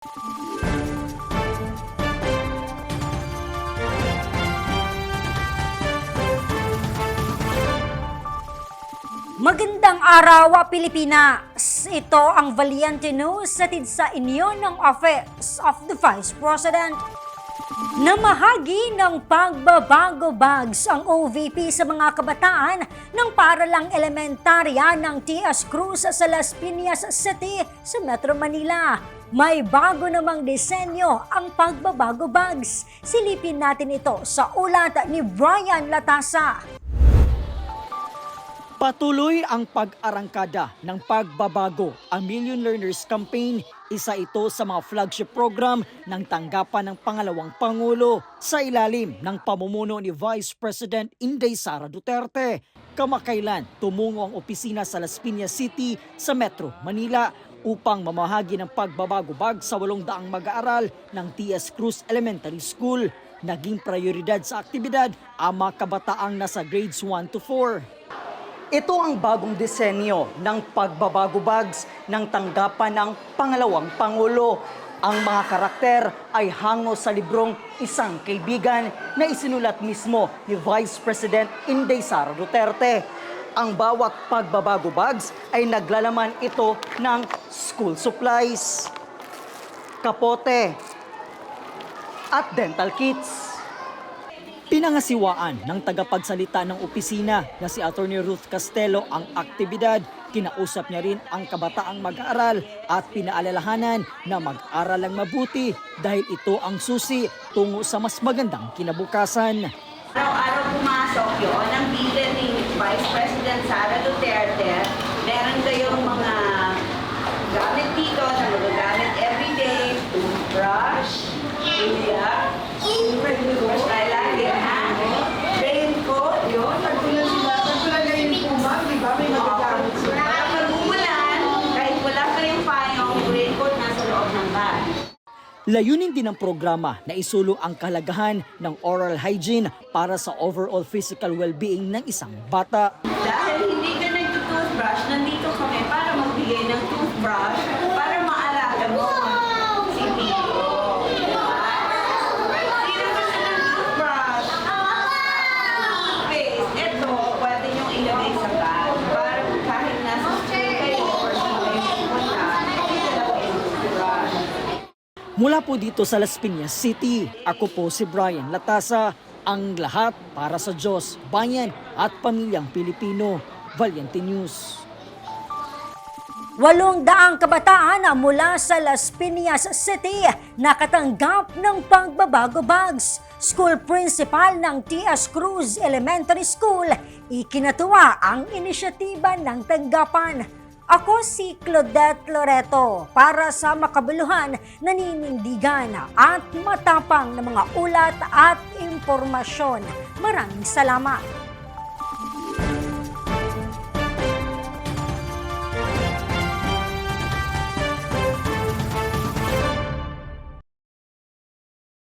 Magandang araw, Pilipinas! Ito ang Valiente News hatid sa inyo ng Office of the Vice President. Namahagi ng pagbabago bags ang OVP sa mga kabataan ng paaralang elementarya ng T.S. Cruz sa Las Piñas City sa Metro Manila. May bago namang disenyo ang pagbabago bags. Silipin natin ito sa ulat ni Brian Latasa. Patuloy ang pag-arangkada ng pagbabago ang Million Learners Campaign. Isa ito sa mga flagship program ng tanggapan ng pangalawang Pangulo sa ilalim ng pamumuno ni Vice President Inday Sara Duterte. Kamakailan tumungo ang opisina sa Las Piñas City sa Metro Manila upang mamahagi ng pagbabago bag sa 800 mag-aaral ng T.S. Cruz Elementary School. Naging prioridad sa aktibidad ang mga kabataang nasa grades 1 to 4. Ito ang bagong disenyo ng pagbabago bags ng tanggapan ng pangalawang Pangulo. Ang mga karakter ay hango sa librong Isang Kaibigan na isinulat mismo ni Vice President Inday Sara Duterte. Ang bawat pagbabago bags ay naglalaman ito ng school supplies, kapote at dental kits. Pinangasiwaan ng tagapagsalita ng opisina na si Attorney Ruth Castelo ang aktibidad. Kinausap niya rin ang kabataang mag-aaral at pinaalalahanan na mag-aral lang mabuti dahil ito ang susi tungo sa mas magandang kinabukasan. Araw-araw pumasok yun ang bilan ni Vice President Sara Duterte. Meron kayong mga gamit dito na magagamit everyday, toothbrush, uya, toothbrush tayo lagi, ha? Raincoat, yun. Pagkulan na yung pumang, di ba? May magagamit sila. Pag umulan, kahit wala kayong payong, yung raincoat nasa loob ng bag. Layunin din ng programa na isulong ang kahalagahan ng oral hygiene para sa overall physical well-being ng isang bata. Dahil hindi ka nag-toothbrush, nandito kami para magbigay ng toothbrush para maalaga mo si Tito. Diba? Sino gusto ng toothbrush? Toothpaste. Ito, pwede niyong ilagay sa bag para kahit nasa school kayo or sino kayo pupunta, dito lang kayo toothbrush. Mula po dito sa Las Piñas City, ako po si Brian Latasa. Ang lahat para sa Diyos, bayan at pamilyang Pilipino. Valiente News. 800 kabataan mula sa Las Piñas City nakatanggap ng pagbabago bags. School principal ng T.S. Cruz Elementary School, ikinatuwa ang inisyatiba ng tanggapan. Ako si Claudette Loreto para sa makabuluhan, naninindigan at matapang na mga ulat at impormasyon. Maraming salamat.